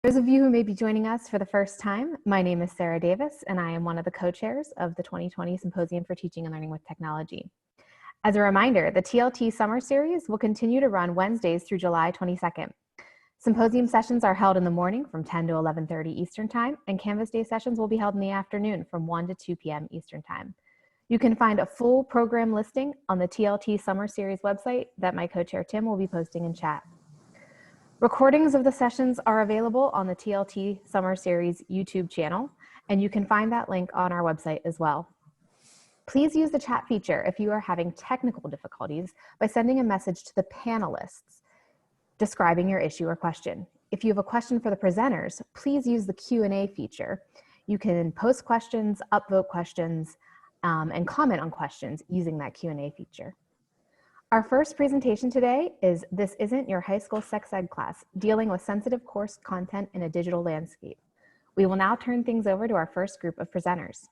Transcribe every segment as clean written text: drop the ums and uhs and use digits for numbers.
Those of you who may be joining us for the first time, my name is Sarah Davis, and I am one of the co-chairs of the 2020 Symposium for Teaching and Learning with Technology. As a reminder, the TLT Summer Series will continue to run Wednesdays through July 22nd. Symposium sessions are held in the morning from 10 to 11:30 Eastern Time, and Canvas Day sessions will be held in the afternoon from 1 to 2 p.m. Eastern Time. You can find a full program listing on the TLT Summer Series website that my co-chair Tim will be posting in chat. Recordings of the sessions are available on the TLT Summer Series YouTube channel, and you can find that link on our website as well. Please use the chat feature if you are having technical difficulties by sending a message to the panelists describing your issue or question. If you have a question for the presenters, please use the Q&A feature. You can post questions, upvote questions, and comment on questions using that Q&A feature. Our first presentation today is This Isn't Your High School Sex Ed Class, Dealing with Sensitive Course Content in a Digital Landscape. We will now turn things over to our first group of presenters.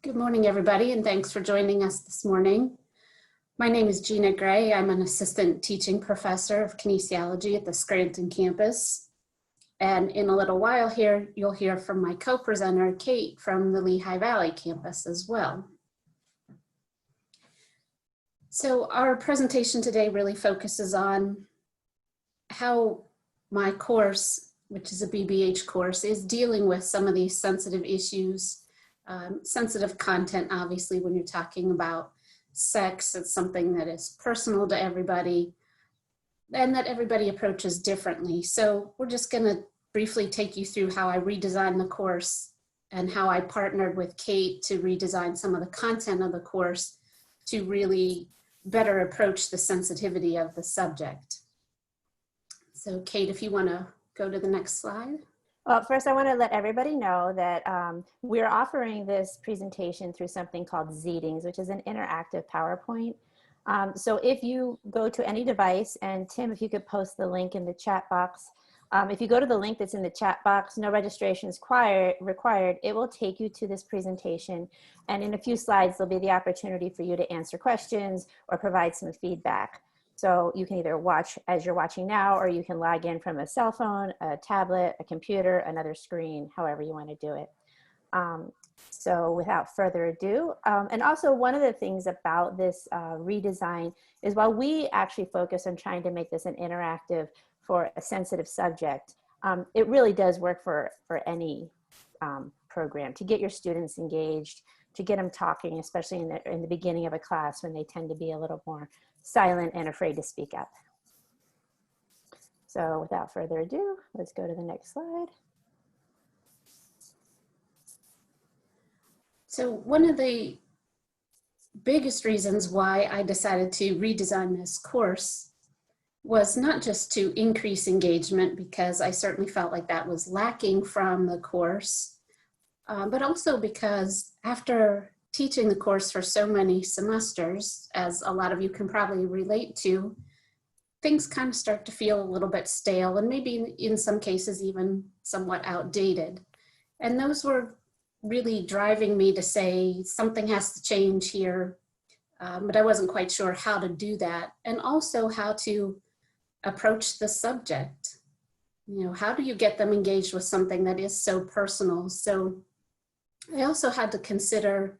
Good morning, everybody, and thanks for joining us this morning. My name is Gina Gray. I'm an assistant teaching professor of kinesiology at the Scranton campus. And in a little while here, you'll hear from my co-presenter, Kate, from the Lehigh Valley campus as well. So our presentation today really focuses on how my course, which is a BBH course, is dealing with some of these sensitive issues, sensitive content. Obviously, when you're talking about sex, it's something that is personal to everybody and that everybody approaches differently. So we're just going to briefly take you through how I redesigned the course and how I partnered with Kate to redesign some of the content of the course to really better approach the sensitivity of the subject. So Kate, if you want to go to the next slide. Well, first I want to let everybody know that we're offering this presentation through something called Seedings, which is an interactive PowerPoint. So if you go to any device, and Tim, if you could post the link in the chat box. If you go to the link that's in the chat box, no registration is required. It will take you to this presentation. And in a few slides, there'll be the opportunity for you to answer questions or provide some feedback. So you can either watch as you're watching now, or you can log in from a cell phone, a tablet, a computer, another screen, however you want to do it. So without further ado, and also one of the things about this redesign is while we actually focus on trying to make this an interactive for a sensitive subject, it really does work for any program to get your students engaged, to get them talking, especially in the beginning of a class when they tend to be a little more silent and afraid to speak up. So without further ado, let's go to the next slide. So one of the biggest reasons why I decided to redesign this course was not just to increase engagement, because I certainly felt like that was lacking from the course, but also because after teaching the course for so many semesters, as a lot of you can probably relate to, things kind of start to feel a little bit stale and maybe in some cases even somewhat outdated. And those were really driving me to say something has to change here, but I wasn't quite sure how to do that, and also how to approach the subject. You know, how do you get them engaged with something that is so personal? So I also had to consider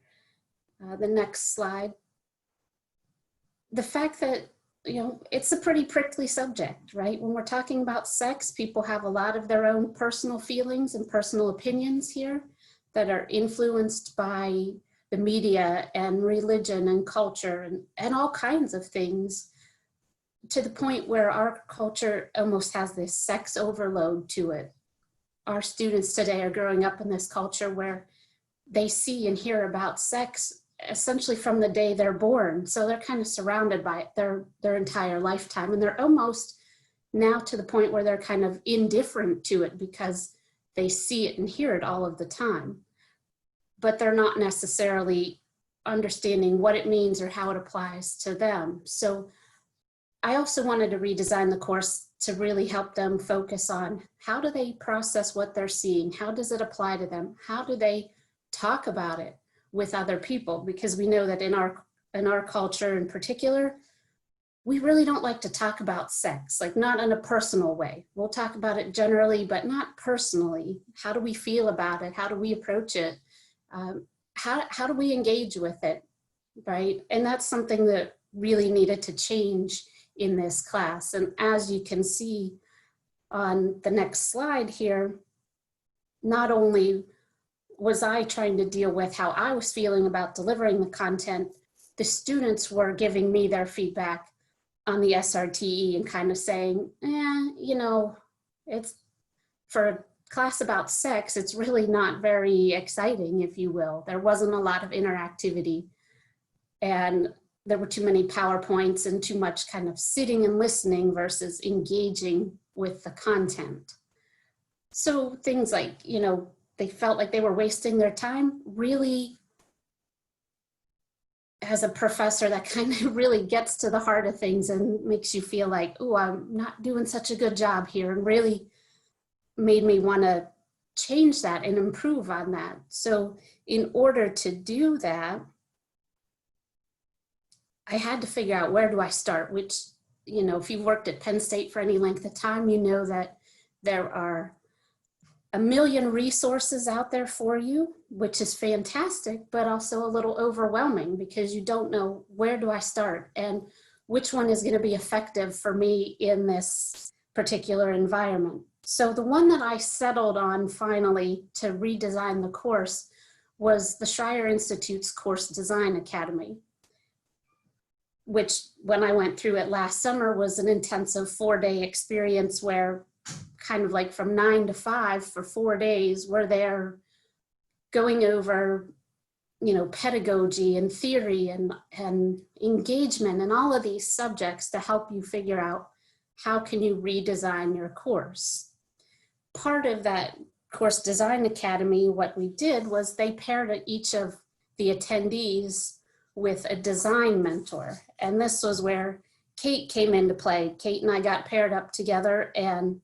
the next slide, the fact that, you know, it's a pretty prickly subject, right? When we're talking about sex, people have a lot of their own personal feelings and personal opinions here that are influenced by the media and religion and culture and all kinds of things, to the point where our culture almost has this sex overload to it. Our students today are growing up in this culture where they see and hear about sex essentially from the day they're born. So they're kind of surrounded by it their entire lifetime. And they're almost now to the point where they're kind of indifferent to it because they see it and hear it all of the time. But they're not necessarily understanding what it means or how it applies to them. So I also wanted to redesign the course to really help them focus on how do they process what they're seeing? How does it apply to them? How do they talk about it? with other people, because we know that in our culture in particular, we really don't like to talk about sex, like not in a personal way. We'll talk about it generally, but not personally. How do we feel about it? How do we approach it? How do we engage with it, right? And that's something that really needed to change in this class. And as you can see on the next slide here, not only was I trying to deal with how I was feeling about delivering the content, the students were giving me their feedback on the SRTE and kind of saying, you know, it's for a class about sex, it's really not very exciting, if you will. There wasn't a lot of interactivity, and there were too many PowerPoints and too much kind of sitting and listening versus engaging with the content. So things like, you know, they felt like they were wasting their time. Really, as a professor, that kind of really gets to the heart of things and makes you feel like, oh, I'm not doing such a good job here, and really made me want to change that and improve on that. So in order to do that, I had to figure out, where do I start? Which, you know, if you've worked at Penn State for any length of time, you know that there are a million resources out there for you, which is fantastic, but also a little overwhelming, because you don't know, where do I start and which one is going to be effective for me in this particular environment. So the one that I settled on finally to redesign the course was the Schreyer Institute's Course Design Academy, which when I went through it last summer was an intensive 4-day experience where, kind of like from 9 to 5 for 4 days, we're there going over, you know, pedagogy and theory and engagement and all of these subjects to help you figure out, how can you redesign your course. Part of that Course Design Academy, what we did was they paired each of the attendees with a design mentor. And this was where Kate came into play. Kate and I got paired up together and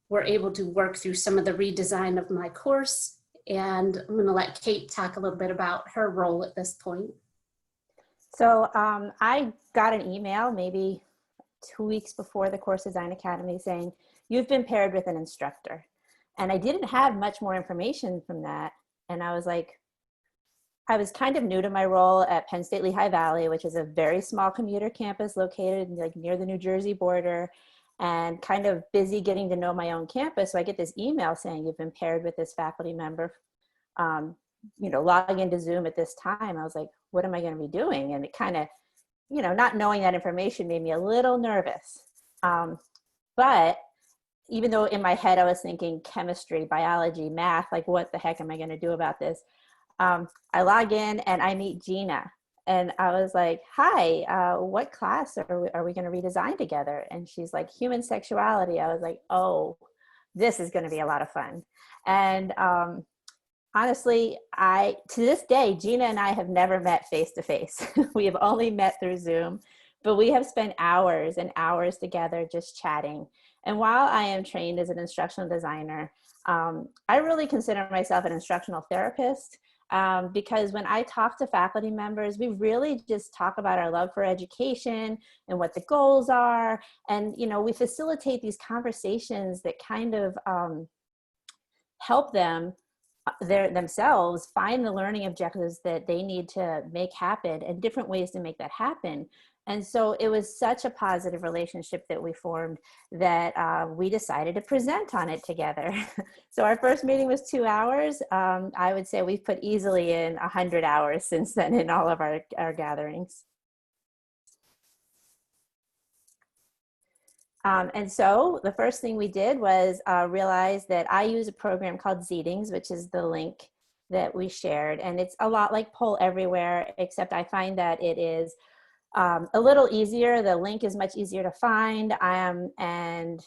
were able to work through some of the redesign of my course. And I'm going to let Kate talk a little bit about her role at this point. So I got an email maybe 2 weeks before the Course Design Academy saying, you've been paired with an instructor. And I didn't have much more information from that. And I was like, I was kind of new to my role at Penn State Lehigh Valley, which is a very small commuter campus located like near the New Jersey border, and kind of busy getting to know my own campus. So I get this email saying, you've been paired with this faculty member, you know, log into Zoom at this time. I was like, what am I going to be doing? And it kind of, you know, not knowing that information made me a little nervous. But even though in my head I was thinking chemistry, biology, math, like what the heck am I going to do about this? I log in and I meet Gina, and I was like, hi, what class are we going to redesign together? And she's like, human sexuality. I was like, oh, this is going to be a lot of fun. And honestly, to this day, Gina and I have never met face to face. We have only met through Zoom, but we have spent hours and hours together just chatting. And while I am trained as an instructional designer, I really consider myself an instructional therapist. Because when I talk to faculty members, we really just talk about our love for education and what the goals are. And, you know, we facilitate these conversations that kind of help them themselves find the learning objectives that they need to make happen and different ways to make that happen. And so it was such a positive relationship that we formed that we decided to present on it together. So our first meeting was 2 hours. I would say we've put easily in 100 hours since then in all of our gatherings. And so the first thing we did was realize that I use a program called Seedings, which is the link that we shared. And it's a lot like Poll Everywhere, except I find that it is a little easier. The link is much easier to find and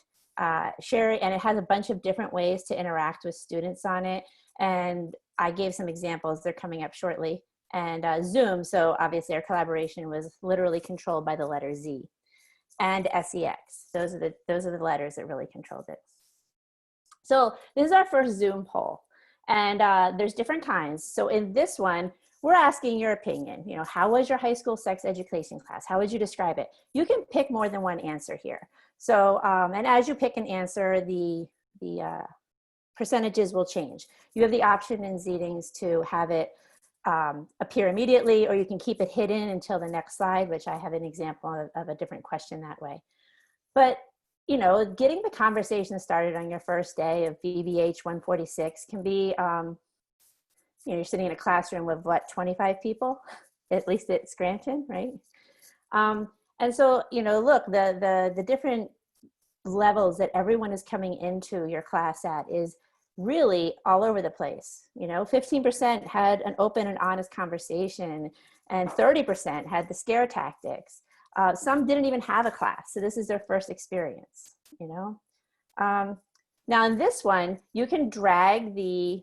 share it. And it has a bunch of different ways to interact with students on it. And I gave some examples. They're coming up shortly. And Zoom. So obviously our collaboration was literally controlled by the letter Z. And SEX. Those are the letters that really controlled it. So this is our first Zoom poll. And there's different kinds. So in this one, we're asking your opinion. You know, how was your high school sex education class? How would you describe it? You can pick more than one answer here. So, and as you pick an answer, the percentages will change. You have the option in Seedings to have it appear immediately, or you can keep it hidden until the next slide, which I have an example of a different question that way. But, you know, getting the conversation started on your first day of VBH 146 can be, you know, you're sitting in a classroom with what, 25 people, at least at Scranton, right? And so, you know, look, the different levels that everyone is coming into your class at is really all over the place. You know, 15% had an open and honest conversation, and 30% had the scare tactics. Some didn't even have a class, so this is their first experience, you know. Now in this one, you can drag the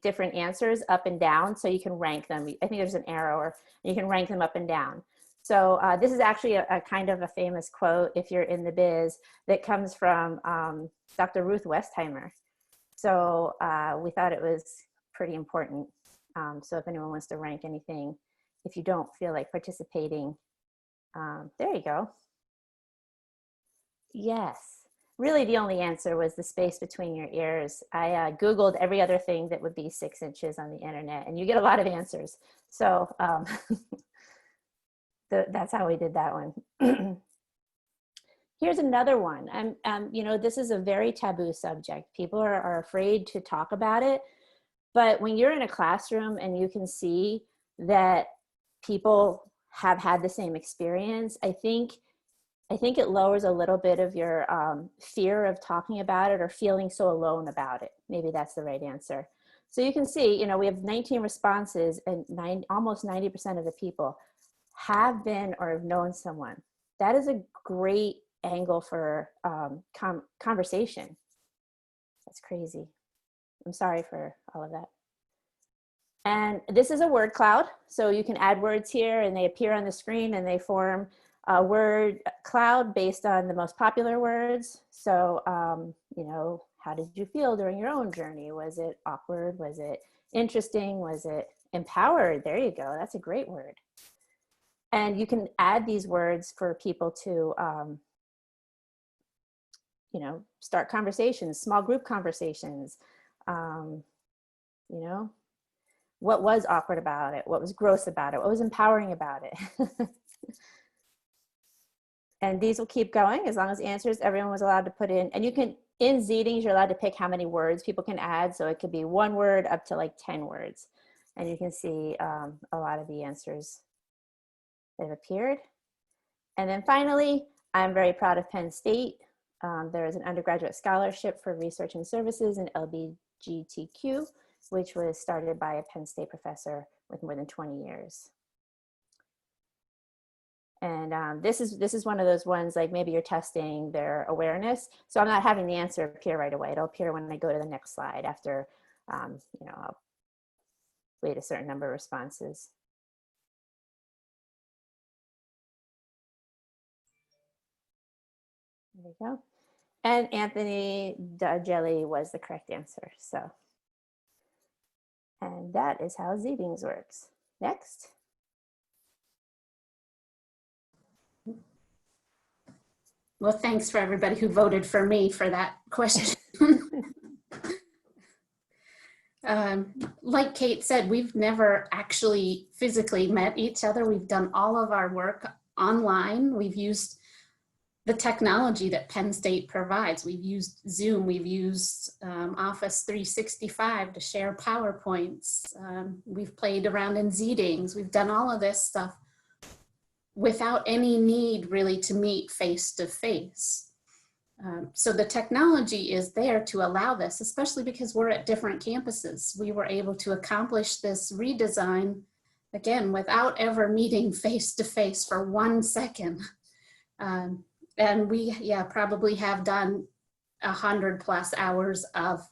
different answers up and down, so you can rank them. I think there's an arrow, or you can rank them up and down. So this is actually a kind of a famous quote, if you're in the biz, that comes from Dr. Ruth Westheimer. So we thought it was pretty important. So if anyone wants to rank anything, if you don't feel like participating, there you go. Yes. Really, the only answer was the space between your ears. I Googled every other thing that would be 6 inches on the internet, and you get a lot of answers. So that's how we did that one. Here's another one. You know, this is a very taboo subject. People are afraid to talk about it. But when you're in a classroom and you can see that people have had the same experience, I think it lowers a little bit of your fear of talking about it or feeling so alone about it. Maybe that's the right answer. So you can see, you know, we have 19 responses, and almost 90% of the people have been or have known someone. That is a great angle for conversation. That's crazy. I'm sorry for all of that. And this is a word cloud. So you can add words here and they appear on the screen and they form a word cloud based on the most popular words. So, you know, how did you feel during your own journey? Was it awkward? Was it interesting? Was it empowered? There you go. That's a great word. And you can add these words for people to, you know, start conversations, small group conversations. You know, what was awkward about it? What was gross about it? What was empowering about it? And these will keep going as long as answers everyone was allowed to put in. And you can, in Seedings, you're allowed to pick how many words people can add. So it could be 1 word up to like 10 words. And you can see a lot of the answers that have appeared. And then finally, I'm very proud of Penn State. There is an undergraduate scholarship for research and services in LBGTQ, which was started by a Penn State professor with more than 20 years. And this is one of those ones, like maybe you're testing their awareness. So I'm not having the answer appear right away. It'll appear when I go to the next slide after, you know, I'll wait a certain number of responses. There you go. And Anthony Jelly was the correct answer. So, and that is how Seedings works. Next. Well, thanks for everybody who voted for me for that question. Like Kate said, we've never actually physically met each other. We've done all of our work online. We've used the technology that Penn State provides. We've used Zoom, we've used Office 365 to share PowerPoints. We've played around in Seedings. We've done all of this stuff without any need really to meet face to face. So the technology is there to allow this, especially because we're at different campuses. We were able to accomplish this redesign, again, without ever meeting face to face for 1 second. And we, probably have done 100+ hours of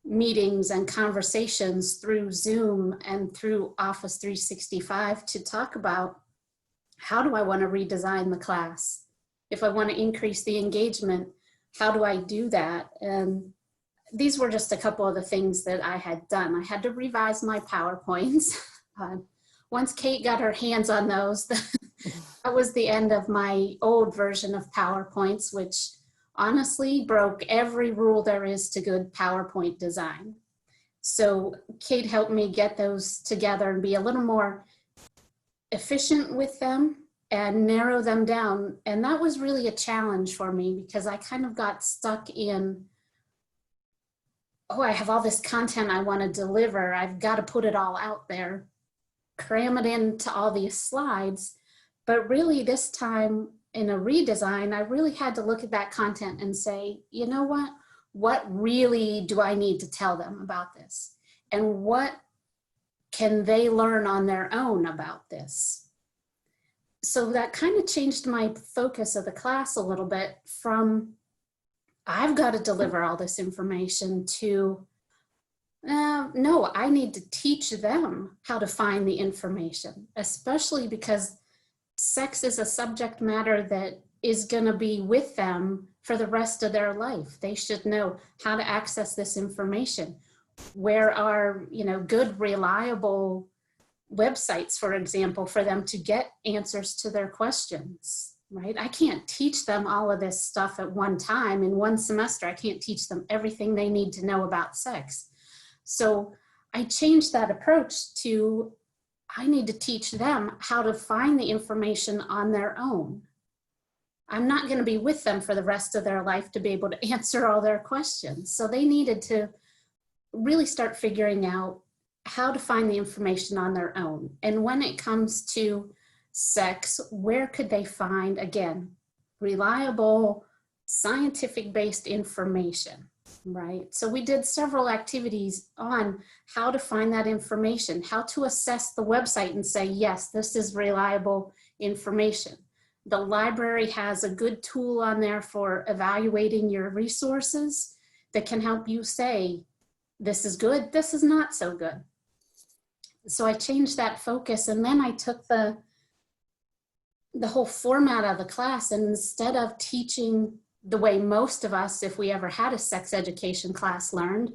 meetings and conversations through Zoom and through Office 365 to talk about, how do I want to redesign the class? If I want to increase the engagement, how do I do that? And these were just a couple of the things that I had done. I had to revise my PowerPoints. Once Kate got her hands on those, that was the end of my old version of PowerPoints, which honestly broke every rule there is to good PowerPoint design. So Kate helped me get those together and be a little more efficient with them and narrow them down. And that was really a challenge for me because I kind of got stuck in, oh, I have all this content I want to deliver. I've got to put it all out there, cram it into all these slides. But really this time in a redesign, I really had to look at that content and say, you know what really do I need to tell them about this? And what can they learn on their own about this? So that kind of changed my focus of the class a little bit from, I've got to deliver all this information to, no, I need to teach them how to find the information, especially because sex is a subject matter that is going to be with them for the rest of their life. They should know how to access this information. Where are, good, reliable websites, for example, for them to get answers to their questions, right? I can't teach them all of this stuff at one time. In one semester, I can't teach them everything they need to know about sex. So I changed that approach to, I need to teach them how to find the information on their own. I'm not going to be with them for the rest of their life to be able to answer all their questions. So they needed to really start figuring out how to find the information on their own. And when it comes to sex, where could they find, again, reliable, scientific-based information, right? So we did several activities on how to find that information, how to assess the website and say, yes, this is reliable information. The library has a good tool on there for evaluating your resources that can help you say, this is good, this is not so good. So I changed that focus, and then I took the whole format of the class, and instead of teaching the way most of us, if we ever had a sex education class, learned,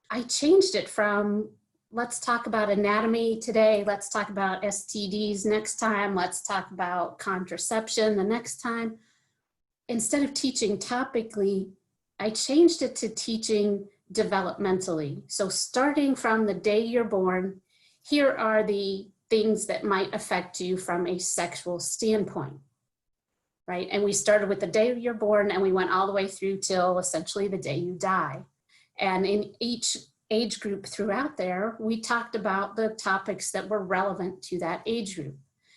I changed it from, let's talk about anatomy today, let's talk about STDs next time, let's talk about contraception the next time. Instead of teaching topically, I changed it to teaching developmentally. So starting from the day you're born, here are the things that might affect you from a sexual standpoint, right? And we started with the day you're born and we went all the way through till essentially the day you die. And in each age group throughout there, we talked about the topics that were relevant to that age group.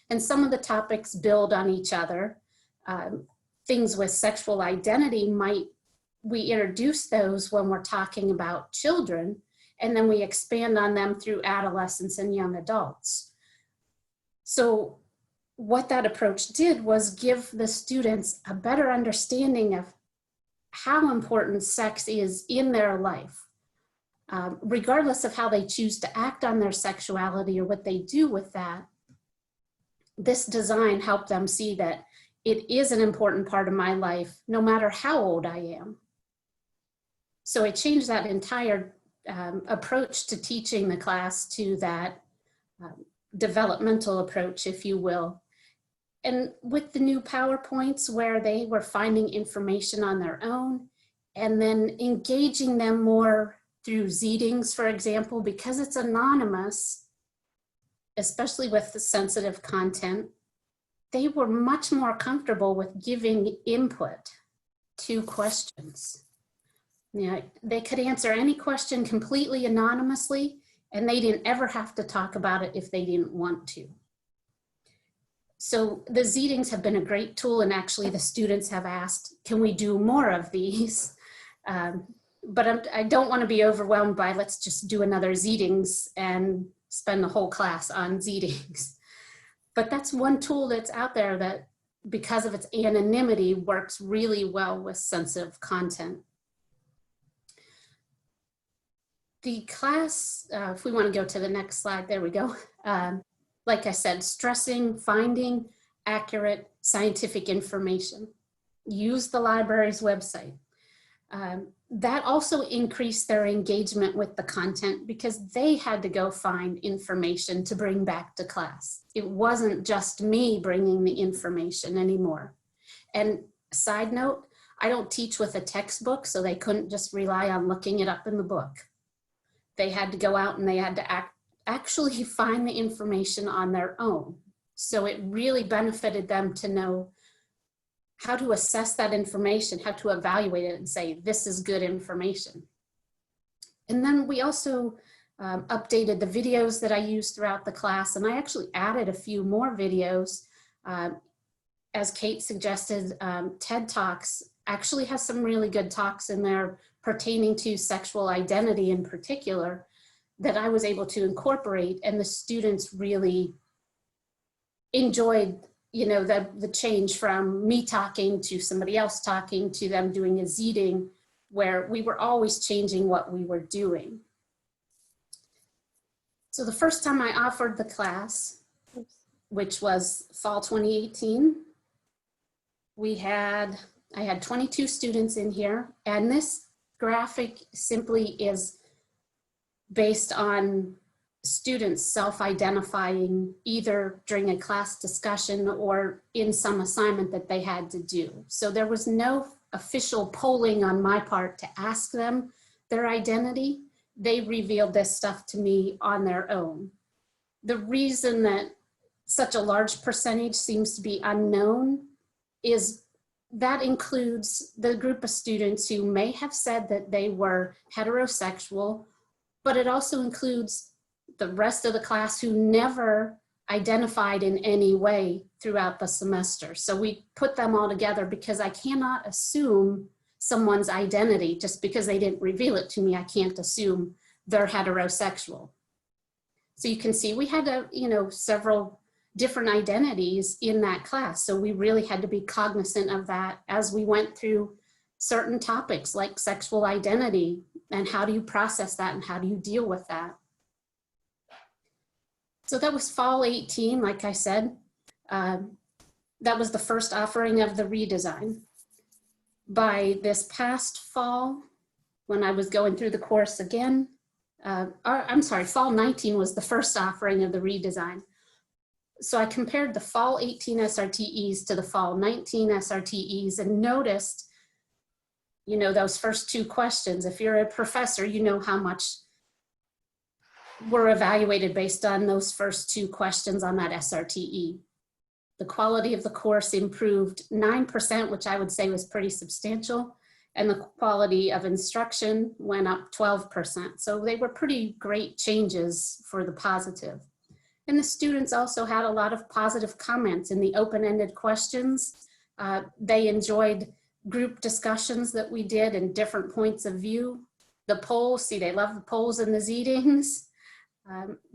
And some of the topics build on each other. Things with sexual identity we introduce those when we're talking about children, and then we expand on them through adolescents and young adults. So what that approach did was give the students a better understanding of how important sex is in their life, regardless of how they choose to act on their sexuality or what they do with that. This design helped them see that it is an important part of my life, no matter how old I am. So I changed that entire approach to teaching the class to that developmental approach, if you will. And with the new PowerPoints where they were finding information on their own and then engaging them more through Seedings, for example, because it's anonymous, especially with the sensitive content, they were much more comfortable with giving input to questions. They could answer any question completely anonymously, and they didn't ever have to talk about it if they didn't want to. So the Seedings have been a great tool, and actually the students have asked, can we do more of these? But I don't want to be overwhelmed by, let's just do another Seedings and spend the whole class on Seedings. But that's one tool that's out there that, because of its anonymity, works really well with sensitive content. The class, if we want to go to the next slide, there we go. Like I said, stressing, finding accurate scientific information. Use the library's website. that also increased their engagement with the content because they had to go find information to bring back to class. It wasn't just me bringing the information anymore. And side note, I don't teach with a textbook, so they couldn't just rely on looking it up in the book. They had to go out and they had to actually find the information on their own. So it really benefited them to know how to assess that information, how to evaluate it and say, this is good information. And then we also updated the videos that I used throughout the class, and I actually added a few more videos. As Kate suggested, TED Talks actually has some really good talks in there pertaining to sexual identity in particular that I was able to incorporate, and the students really enjoyed, you know, the change from me talking to somebody else talking to them doing a Seeding, where we were always changing what we were doing. So the first time I offered the class, which was fall 2018, I had 22 students in here, and this graphic simply is based on students self-identifying either during a class discussion or in some assignment that they had to do. So there was no official polling on my part to ask them their identity. They revealed this stuff to me on their own. The reason that such a large percentage seems to be unknown is that includes the group of students who may have said that they were heterosexual, but it also includes the rest of the class who never identified in any way throughout the semester. So we put them all together because I cannot assume someone's identity just because they didn't reveal it to me. I can't assume they're heterosexual. So you can see we had several different identities in that class. So we really had to be cognizant of that as we went through certain topics like sexual identity and how do you process that and how do you deal with that. So that was fall 18, like I said. That was the first offering of the redesign. By this past fall, when I was going through the course again, fall 19 was the first offering of the redesign. So I compared the fall 18 SRTEs to the fall 19 SRTEs and noticed, those first two questions. If you're a professor, you know how much were evaluated based on those first two questions on that SRTE. The quality of the course improved 9%, which I would say was pretty substantial, and the quality of instruction went up 12%. So they were pretty great changes for the positive. And the students also had a lot of positive comments in the open-ended questions. They enjoyed group discussions that we did and different points of view. The polls, they love the polls and the Seedings.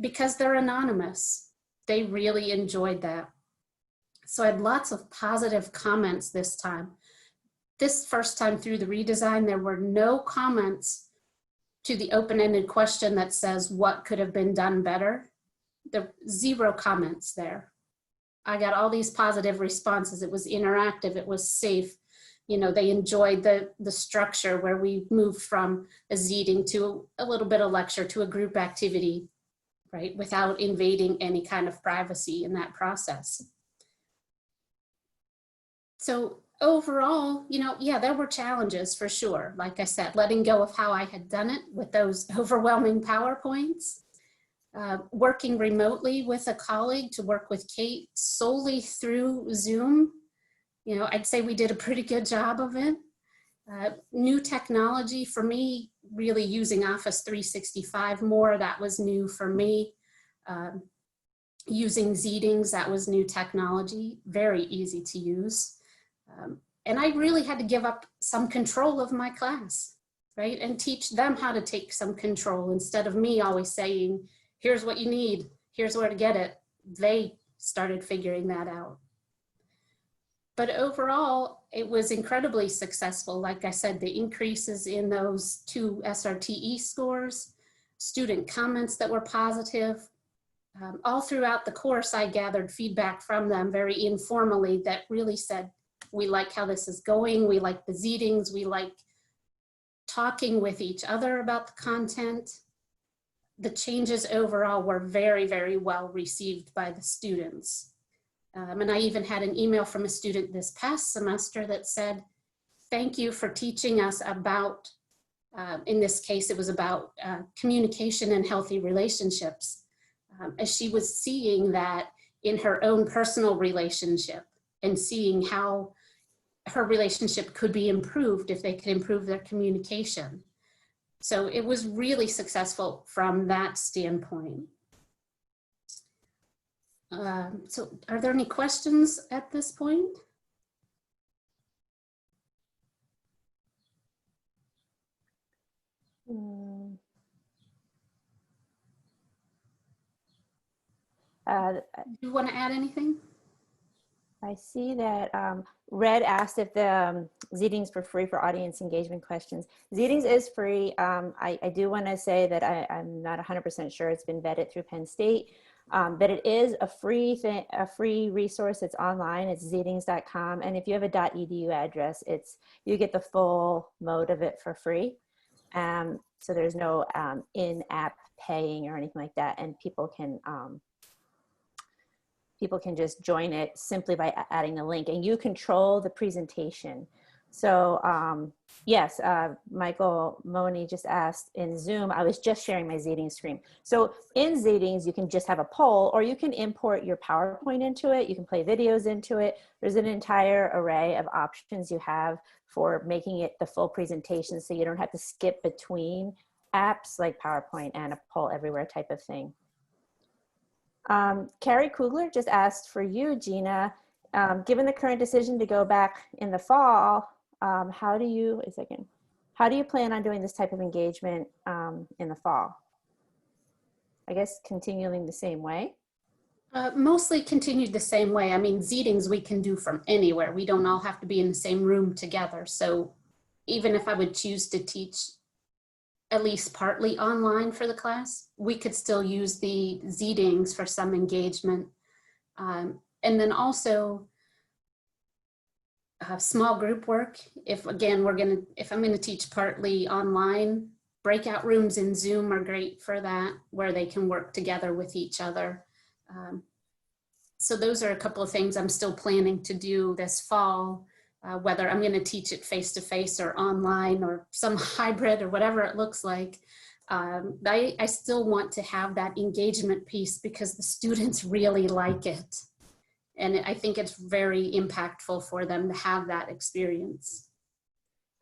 Because they're anonymous. They really enjoyed that. So I had lots of positive comments this time. This first time through the redesign, there were no comments to the open-ended question that says what could have been done better. There were 0 comments there. I got all these positive responses. It was interactive, it was safe. They enjoyed the structure where we moved from a Seeding to a little bit of lecture to a group activity, right, without invading any kind of privacy in that process. So overall, there were challenges for sure. Like I said, letting go of how I had done it with those overwhelming PowerPoints, working remotely with a colleague to work with Kate solely through Zoom. I'd say we did a pretty good job of it. New technology for me, really using Office 365 more, that was new for me. Using Seedings, that was new technology, very easy to use. And I really had to give up some control of my class, right? And teach them how to take some control instead of me always saying, here's what you need, here's where to get it. They started figuring that out. But overall, it was incredibly successful. Like I said, the increases in those 2 SRTE scores, student comments that were positive. All throughout the course, I gathered feedback from them very informally that really said, we like how this is going, we like the Seedings, we like talking with each other about the content. The changes overall were very, very well received by the students. And I even had an email from a student this past semester that said, thank you for teaching us about, in this case, it was about communication and healthy relationships, as she was seeing that in her own personal relationship and seeing how her relationship could be improved if they could improve their communication. So it was really successful from that standpoint. So are there any questions at this point? Do you want to add anything? I see that Red asked if the Seedings were free for audience engagement questions. Seedings is free. I do want to say that I'm not 100% sure it's been vetted through Penn State, but it is a free thing, a free resource. It's online. It's seedings.com, and if you have a .edu address, you get the full mode of it for free. So there's no in-app paying or anything like that, and people can just join it simply by adding a link, and you control the presentation. So yes, Michael Moni just asked in Zoom, I was just sharing my Seedings screen. So in Seedings, you can just have a poll, or you can import your PowerPoint into it. You can play videos into it. There's an entire array of options you have for making it the full presentation, so you don't have to skip between apps like PowerPoint and a poll everywhere type of thing. Carrie Kugler just asked for you, Gina, given the current decision to go back in the fall, how do you plan on doing this type of engagement in the fall? I guess continuing the same way? Mostly continued the same way. I mean, Seedings we can do from anywhere. We don't all have to be in the same room together. So even if I would choose to teach at least partly online for the class, we could still use the Seedings for some engagement. And then also small group work. If I'm gonna teach partly online, breakout rooms in Zoom are great for that, where they can work together with each other. So those are a couple of things I'm still planning to do this fall. Whether I'm going to teach it face-to-face or online or some hybrid or whatever it looks like. I still want to have that engagement piece because the students really like it. And I think it's very impactful for them to have that experience.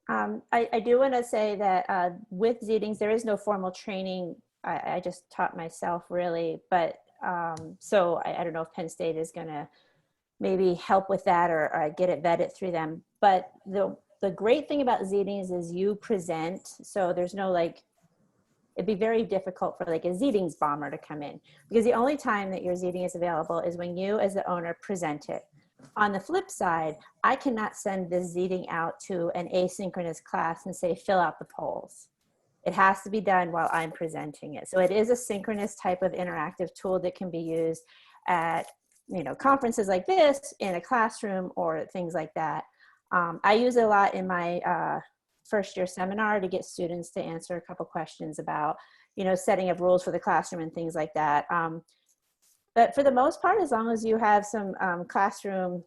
I do want to say that with Seedings, there is no formal training. I just taught myself really, but so I don't know if Penn State is going to maybe help with that or get it vetted through them. But the great thing about Seedings is you present, so there's no it'd be very difficult for like a Seedings bomber to come in, because the only time that your Seeding is available is when you as the owner present it. On the flip side, I cannot send this Seeding out to an asynchronous class and say, fill out the polls. It has to be done while I'm presenting it. So it is a synchronous type of interactive tool that can be used at conferences like this, in a classroom, or things like that. I use it a lot in my first year seminar to get students to answer a couple questions about, setting up rules for the classroom and things like that. But for the most part, as long as you have some classroom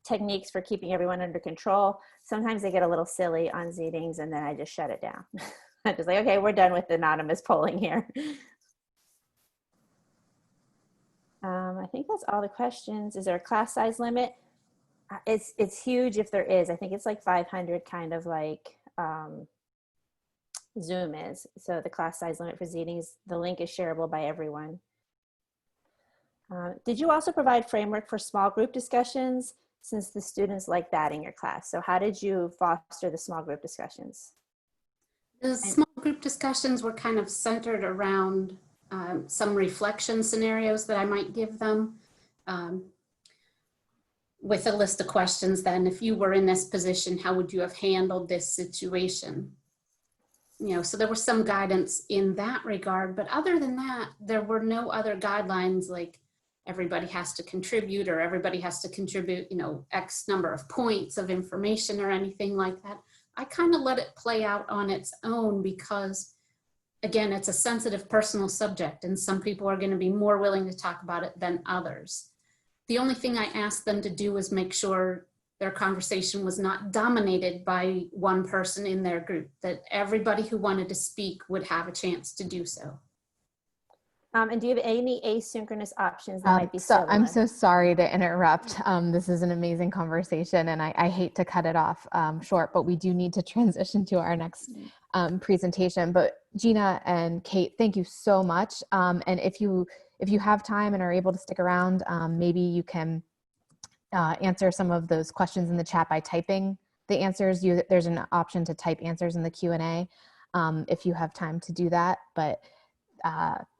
techniques for keeping everyone under control, sometimes they get a little silly on Seedings and then I just shut it down. I'm just like, okay, we're done with anonymous polling here. I think that's all the questions. Is there a class size limit? It's huge if there is. I think it's like 500, kind of like Zoom is. So the class size limit for Seedings, the link is shareable by everyone. Did you also provide framework for small group discussions, since the students like that in your class? So how did you foster the small group discussions? The small group discussions were kind of centered around some reflection scenarios that I might give them, with a list of questions. Then, if you were in this position, how would you have handled this situation? So there was some guidance in that regard, but other than that, there were no other guidelines like everybody has to contribute or everybody has to contribute, X number of points of information or anything like that. I kind of let it play out on its own because, again, it's a sensitive personal subject and some people are going to be more willing to talk about it than others. The only thing I asked them to do was make sure their conversation was not dominated by one person in their group, that everybody who wanted to speak would have a chance to do so. And do you have any asynchronous options that might be So similar? I'm so sorry to interrupt. This is an amazing conversation and I hate to cut it off short, but we do need to transition to our next presentation. But Gina and Kate, thank you so much. And if you have time and are able to stick around, maybe you can answer some of those questions in the chat by typing the answers. There's an option to type answers in the Q&A if you have time to do that. But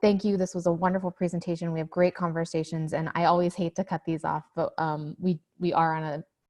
thank you. This was a wonderful presentation. We have great conversations and I always hate to cut these off, but we are on